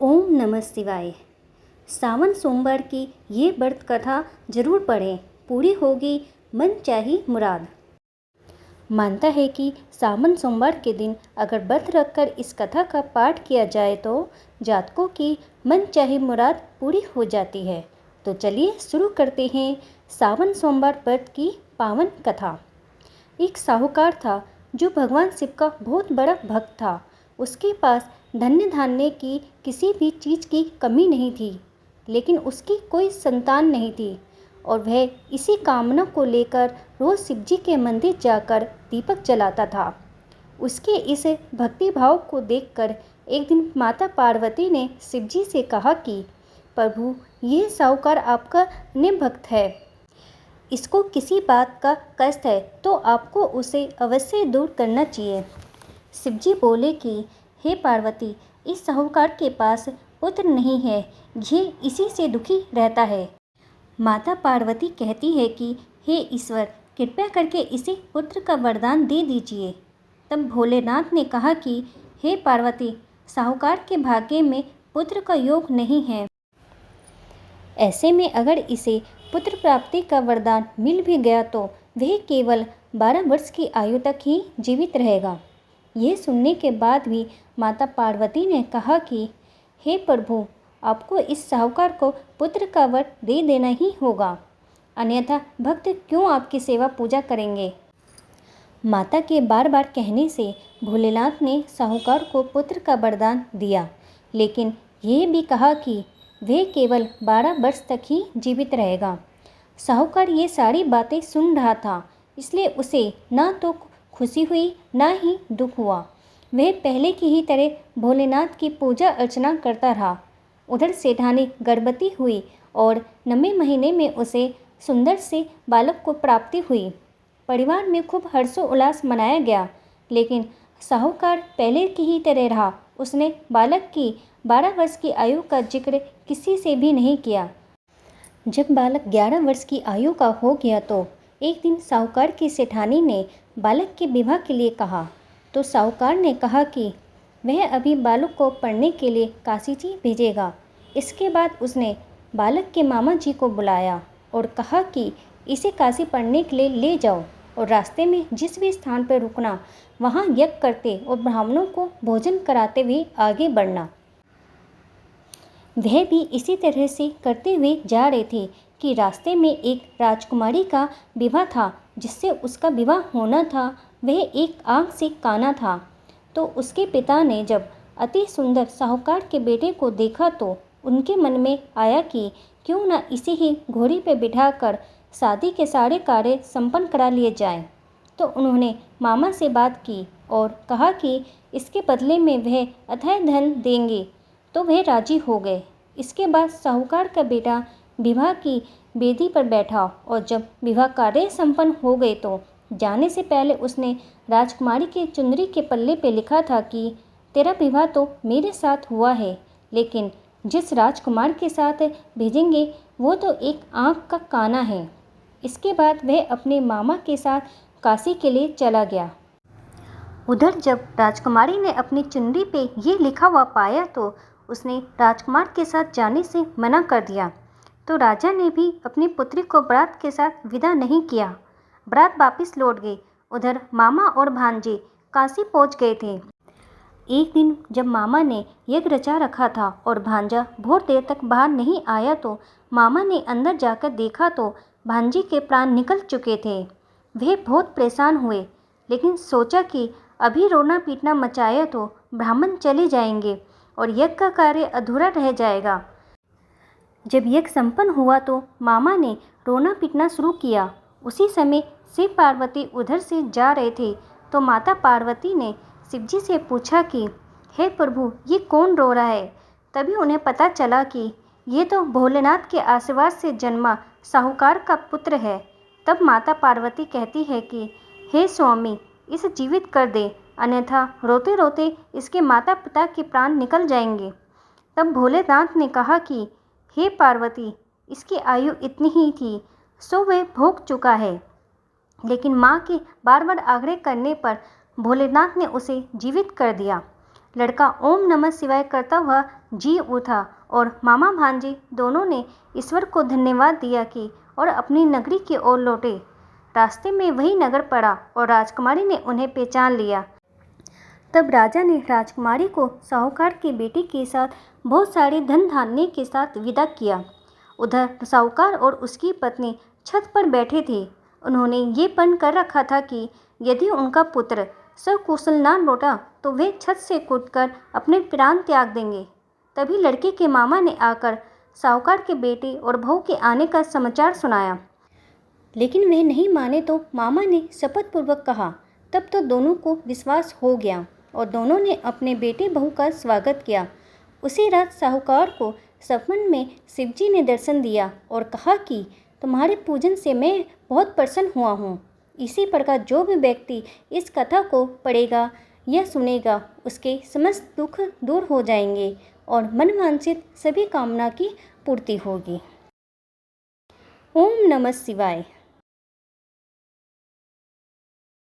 ओम नमः शिवाय। सावन सोमवार की ये व्रत कथा जरूर पढ़ें, पूरी होगी मन चाही मुराद। मानता है कि सावन सोमवार के दिन अगर व्रत रखकर इस कथा का पाठ किया जाए तो जातकों की मन चाही मुराद पूरी हो जाती है। तो चलिए शुरू करते हैं सावन सोमवार व्रत की पावन कथा। एक साहूकार था जो भगवान शिव का बहुत बड़ा भक्त था। उसके पास धन्य धान्य की किसी भी चीज़ की कमी नहीं थी, लेकिन उसकी कोई संतान नहीं थी और वह इसी कामना को लेकर रोज शिवजी के मंदिर जाकर दीपक जलाता था। उसके इस भक्ति भाव को देखकर एक दिन माता पार्वती ने शिवजी से कहा कि प्रभु, यह साहूकार आपका निम्न भक्त है, इसको किसी बात का कष्ट है तो आपको उसे अवश्य दूर करना चाहिए। शिवजी बोले कि हे पार्वती, इस साहूकार के पास पुत्र नहीं है, ये इसी से दुखी रहता है। माता पार्वती कहती है कि हे ईश्वर, कृपया करके इसे पुत्र का वरदान दे दीजिए। तब भोलेनाथ ने कहा कि हे पार्वती, साहूकार के भाग्य में पुत्र का योग नहीं है। ऐसे में अगर इसे पुत्र प्राप्ति का वरदान मिल भी गया तो वह केवल 12 वर्ष की आयु तक ही जीवित रहेगा। यह सुनने के बाद भी माता पार्वती ने कहा कि हे प्रभु, आपको इस साहूकार को पुत्र का वर दे देना ही होगा, अन्यथा भक्त क्यों आपकी सेवा पूजा करेंगे। माता के बार बार कहने से भोलेनाथ ने साहूकार को पुत्र का वरदान दिया, लेकिन यह भी कहा कि वह केवल 12 वर्ष तक ही जीवित रहेगा। साहूकार ये सारी बातें सुन रहा था, इसलिए उसे ना तो खुशी हुई ना ही दुख हुआ। वह पहले की ही तरह भोलेनाथ की पूजा अर्चना करता रहा। उधर सेठानी गर्भवती हुई और 9वें महीने में उसे सुंदर से बालक को प्राप्ति हुई। परिवार में खूब हर्षोल्लास मनाया गया, लेकिन साहूकार पहले की ही तरह रहा। उसने बालक की 12 वर्ष की आयु का जिक्र किसी से भी नहीं किया। जब बालक 11 वर्ष की आयु का हो गया तो एक दिन साहूकार की सेठानी ने बालक के विवाह के लिए कहा, तो साहूकार ने कहा कि वह अभी बालक को पढ़ने के लिए काशी जी भेजेगा। इसके बाद उसने बालक के मामा जी को बुलाया और कहा कि इसे काशी पढ़ने के लिए ले जाओ और रास्ते में जिस भी स्थान पर रुकना वहाँ यज्ञ करते और ब्राह्मणों को भोजन कराते हुए आगे बढ़ना। वह भी इसी तरह से करते हुए जा रहे थे कि रास्ते में एक राजकुमारी का विवाह था, जिससे उसका विवाह होना था। वह एक आँख से काना था। तो उसके पिता ने जब अति सुंदर साहूकार के बेटे को देखा तो उनके मन में आया कि क्यों न इसे ही घोड़ी पर बिठाकर शादी के सारे कार्य संपन्न करा लिए जाएं। तो उन्होंने मामा से बात की और कहा कि इसके बदले में वह अथाह धन देंगे, तो वह राजी हो गए। इसके बाद साहूकार का बेटा विवाह की वेदी पर बैठा और जब विवाह कार्य संपन्न हो गए तो जाने से पहले उसने राजकुमारी के चुंदरी के पल्ले पे लिखा था कि तेरा विवाह तो मेरे साथ हुआ है, लेकिन जिस राजकुमार के साथ भेजेंगे वो तो एक आँख का काना है। इसके बाद वह अपने मामा के साथ काशी के लिए चला गया। उधर जब राजकुमारी ने अपनी चुनरी पे ये लिखा हुआ पाया तो उसने राजकुमार के साथ जाने से मना कर दिया। तो राजा ने भी अपनी पुत्री को बारात के साथ विदा नहीं किया। बारात वापस लौट गई। उधर मामा और भांजे काशी पहुंच गए थे। एक दिन जब मामा ने यज्ञ रचा रखा था और भांजा बहुत देर तक बाहर नहीं आया तो मामा ने अंदर जाकर देखा तो भांजे के प्राण निकल चुके थे। वे बहुत परेशान हुए, लेकिन सोचा कि अभी रोना पीटना मचाया तो ब्राह्मण चले जाएंगे और यज्ञ का कार्य अधूरा रह जाएगा। जब यज्ञ संपन्न हुआ तो मामा ने रोना पीटना शुरू किया। उसी समय शिव पार्वती उधर से जा रहे थे तो माता पार्वती ने शिवजी से पूछा कि हे प्रभु, ये कौन रो रहा है। तभी उन्हें पता चला कि ये तो भोलेनाथ के आशीर्वाद से जन्मा साहूकार का पुत्र है। तब माता पार्वती कहती है कि हे स्वामी, इसे जीवित कर दे, अन्यथा रोते रोते इसके माता पिता के प्राण निकल जाएंगे। तब भोलेनाथ ने कहा कि हे पार्वती, इसकी आयु इतनी ही थी, सो वह भोग चुका है। लेकिन माँ के बार बार आग्रह करने पर भोलेनाथ ने उसे जीवित कर दिया। लड़का ओम नमः शिवाय करता हुआ जी उठा और मामा भांजी दोनों ने ईश्वर को धन्यवाद दिया कि और अपनी नगरी की ओर लौटे। रास्ते में वही नगर पड़ा और राजकुमारी ने उन्हें पहचान लिया। तब राजा ने राजकुमारी को साहूकार के बेटे के साथ बहुत सारे धन धान्य के साथ विदा किया। उधर साहूकार और उसकी पत्नी छत पर बैठे थे। उन्होंने ये पन कर रखा था कि यदि उनका पुत्र सकुशल ना लौटा तो वे छत से कूदकर अपने प्राण त्याग देंगे। तभी लड़के के मामा ने आकर साहूकार के बेटे और बहू के आने का समाचार सुनाया, लेकिन वे नहीं माने तो मामा ने शपथपूर्वक कहा। तब तो दोनों को विश्वास हो गया और दोनों ने अपने बेटे बहू का स्वागत किया। उसी रात साहूकार को सपन में शिवजी ने दर्शन दिया और कहा कि तुम्हारे पूजन से मैं बहुत प्रसन्न हुआ हूँ। इसी प्रकार जो भी व्यक्ति इस कथा को पढ़ेगा या सुनेगा उसके समस्त दुख दूर हो जाएंगे और मनवांछित सभी कामना की पूर्ति होगी। ओम नमः शिवाय।